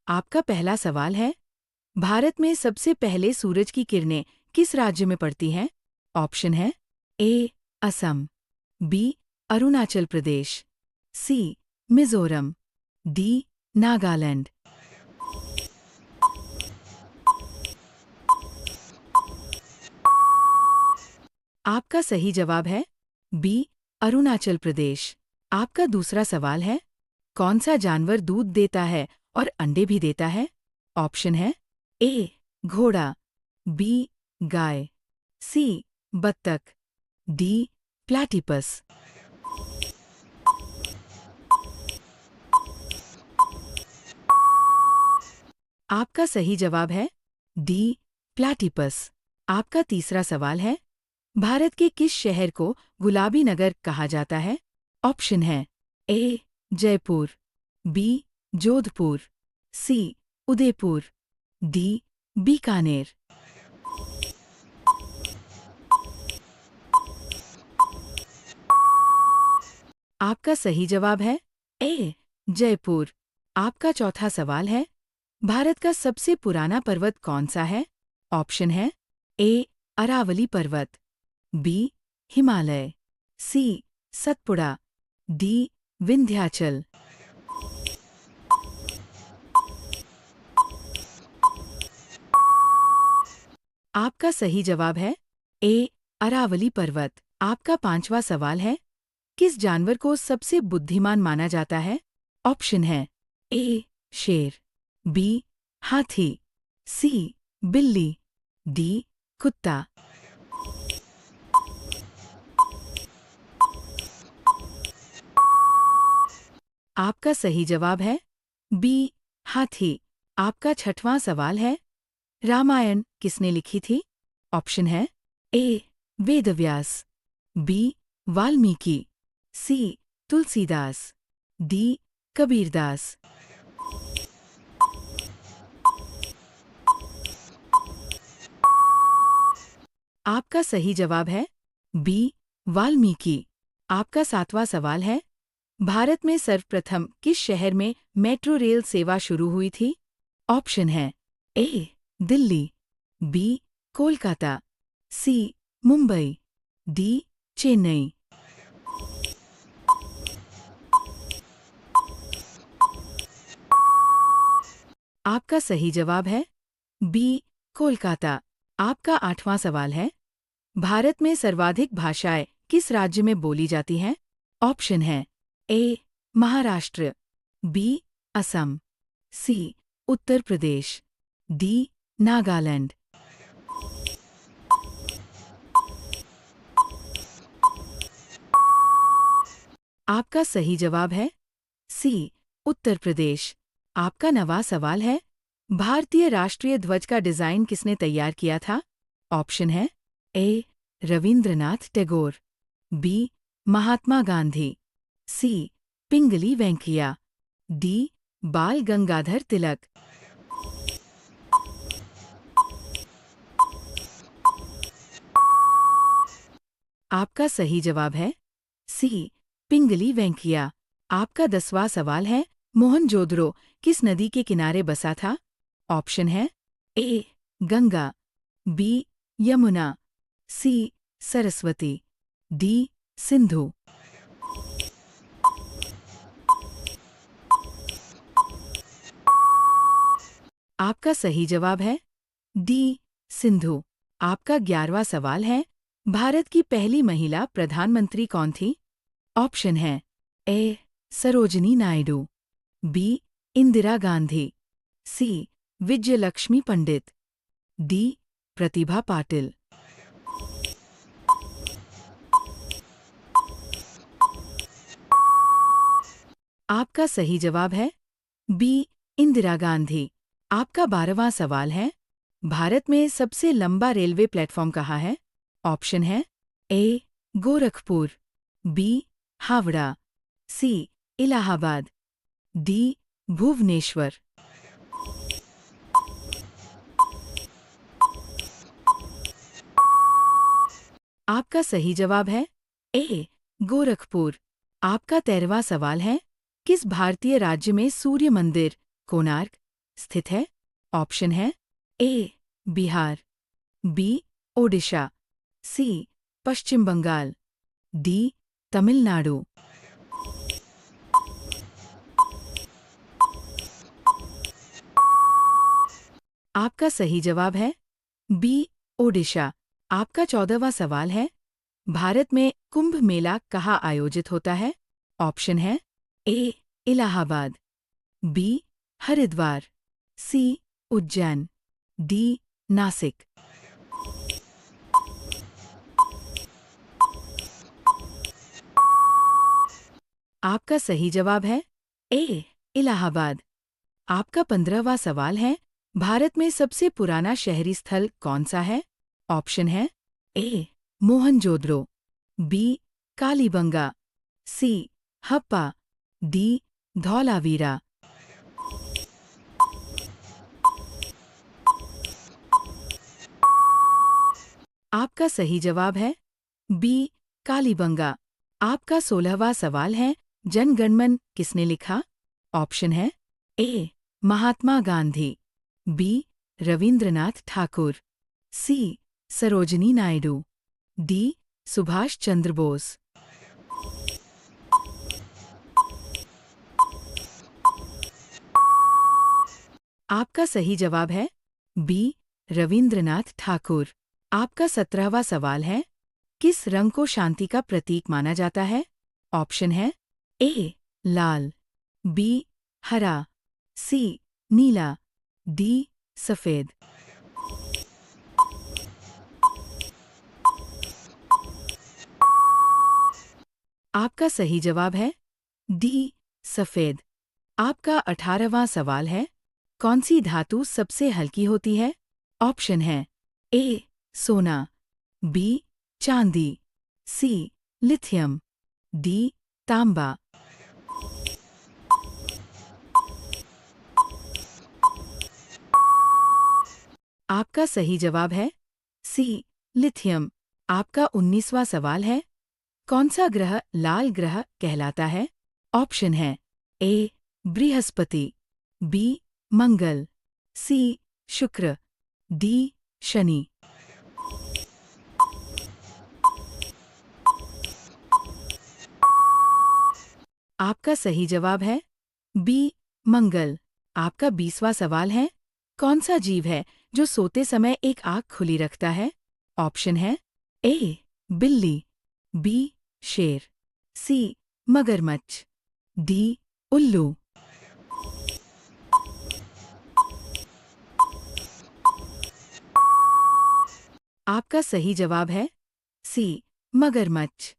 आपका पहला सवाल है, भारत में सबसे पहले सूरज की किरणें किस राज्य में पड़ती हैं? ऑप्शन है ए. असम, बी. अरुणाचल प्रदेश, सी. मिजोरम, डी. नागालैंड। आपका सही जवाब है बी. अरुणाचल प्रदेश। आपका दूसरा सवाल है, कौन सा जानवर दूध देता है और अंडे भी देता है? ऑप्शन है ए. घोड़ा, बी. गाय, सी. बत्तख, डी. प्लैटिपस। आपका सही जवाब है डी. प्लैटिपस। आपका तीसरा सवाल है, भारत के किस शहर को गुलाबी नगर कहा जाता है? ऑप्शन है ए. जयपुर, बी. जोधपुर, सी. उदयपुर, डी. बीकानेर। आपका सही जवाब है ए. जयपुर। आपका चौथा सवाल है, भारत का सबसे पुराना पर्वत कौन सा है? ऑप्शन है ए. अरावली पर्वत, बी. हिमालय, सी. सतपुड़ा, डी. विंध्याचल। आपका सही जवाब है ए. अरावली पर्वत। आपका पांचवा सवाल है, किस जानवर को सबसे बुद्धिमान माना जाता है? ऑप्शन है ए. शेर, बी. हाथी, सी. बिल्ली, डी. कुत्ता। आपका सही जवाब है बी. हाथी। आपका छठवां सवाल है, रामायण किसने लिखी थी? ऑप्शन है ए. वेदव्यास, बी. वाल्मीकि, सी. तुलसीदास, डी. कबीरदास। आपका सही जवाब है बी. वाल्मीकि। आपका सातवां सवाल है, भारत में सर्वप्रथम किस शहर में मेट्रो रेल सेवा शुरू हुई थी? ऑप्शन है ए. दिल्ली, बी. कोलकाता, सी. मुंबई, डी. चेन्नई। आपका सही जवाब है बी. कोलकाता। आपका आठवां सवाल है, भारत में सर्वाधिक भाषाएं किस राज्य में बोली जाती हैं? ऑप्शन है ए. महाराष्ट्र, बी. असम, सी. उत्तर प्रदेश, डी. नागालैंड। आपका सही जवाब है सी. उत्तर प्रदेश। आपका नवा सवाल है, भारतीय राष्ट्रीय ध्वज का डिजाइन किसने तैयार किया था? ऑप्शन है ए. रविंद्रनाथ टैगोर, बी. महात्मा गांधी, सी. पिंगली वेंकैया, डी. बाल गंगाधर तिलक। आपका सही जवाब है सी. पिंगली वेंकैया। आपका 10वां सवाल है, मोहनजोदड़ो किस नदी के किनारे बसा था? ऑप्शन है ए. गंगा, बी. यमुना, सी. सरस्वती, डी. सिंधु। आपका सही जवाब है डी. सिंधु। आपका 11वां सवाल है, भारत की पहली महिला प्रधानमंत्री कौन थी? ऑप्शन है ए. सरोजिनी नायडू, बी. इंदिरा गांधी, सी. विजयलक्ष्मी पंडित, डी. प्रतिभा पाटिल। आपका सही जवाब है बी. इंदिरा गांधी। आपका 12वां सवाल है, भारत में सबसे लंबा रेलवे प्लेटफॉर्म कहाँ है? ऑप्शन है ए. गोरखपुर, बी. हावड़ा, सी. इलाहाबाद, डी. भुवनेश्वर। आपका सही जवाब है ए. गोरखपुर। आपका 13वां सवाल है, किस भारतीय राज्य में सूर्य मंदिर, कोणार्क, स्थित है? ऑप्शन है ए बिहार, बी ओडिशा, सी पश्चिम बंगाल, डी तमिलनाडु। आपका सही जवाब है बी ओडिशा। आपका 14वां सवाल है, भारत में कुंभ मेला कहाँ आयोजित होता है? ऑप्शन है ए इलाहाबाद, बी हरिद्वार, सी उज्जैन, डी नासिक। आपका सही जवाब है ए इलाहाबाद। आपका 15वां सवाल है, भारत में सबसे पुराना शहरी स्थल कौन सा है? ऑप्शन है ए मोहनजोदड़ो, बी कालीबंगा, सी हप्पा, डी धौलावीरा। आपका सही जवाब है बी कालीबंगा। आपका 16वां सवाल है, जनगणमन किसने लिखा? ऑप्शन है ए महात्मा गांधी, बी रविंद्रनाथ ठाकुर, सी सरोजिनी नायडू, डी सुभाष चंद्र बोस। आपका सही जवाब है बी रविंद्रनाथ ठाकुर। आपका 17वां सवाल है, किस रंग को शांति का प्रतीक माना जाता है? ऑप्शन है ए लाल, बी हरा, सी नीला, डी सफेद। आपका सही जवाब है डी सफेद। आपका 18वां सवाल है, कौन सी धातु सबसे हल्की होती है? ऑप्शन है ए सोना, बी चांदी, सी लिथियम, डी तांबा। आपका सही जवाब है सी लिथियम। आपका 19वां सवाल है, कौन सा ग्रह लाल ग्रह कहलाता है? ऑप्शन है ए बृहस्पति, बी मंगल, सी शुक्र, डी शनि। आपका सही जवाब है बी मंगल। आपका 20वां सवाल है, कौन सा जीव है जो सोते समय एक आंख खुली रखता है? ऑप्शन है ए बिल्ली, बी शेर, सी मगरमच्छ, डी उल्लू। आपका सही जवाब है सी मगरमच्छ।